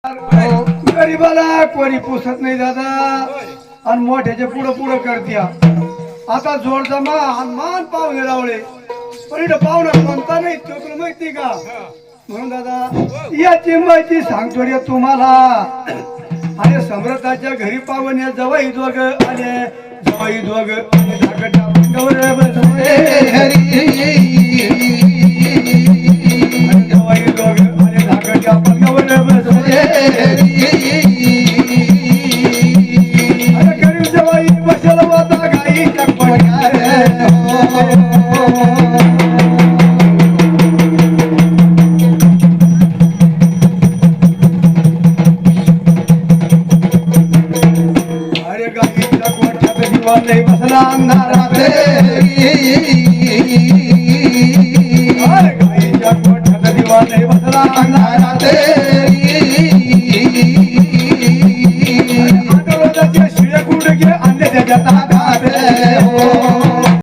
गरीबाला कोणी पुसत नाही दादा आणि मोठ्याचे पुढं पुढं करत्या. आता जोड जमा हनुमान पाहुणे लावले पण इथं पाहुणा कोणता नाही तो तुला माहिती का? म्हणून दादा याची माहिती सांगतो रे तुम्हाला. आणि समृद्धाच्या घरी पाहुणे जवाई दोघ आले जवाई दोघ जवाई दोघ आणि धाकट्या पंगावर बसले. गरीब जवाई बसल होता गाईच्या पडक्यावर. अरे गाईच्या कोठ्यात दिवा नाही बसला अंधारात. अरे गाईच्या कोठ्यात दिवा नाही बसला अंधारात. शिळे गुडघे आणले त्याच्या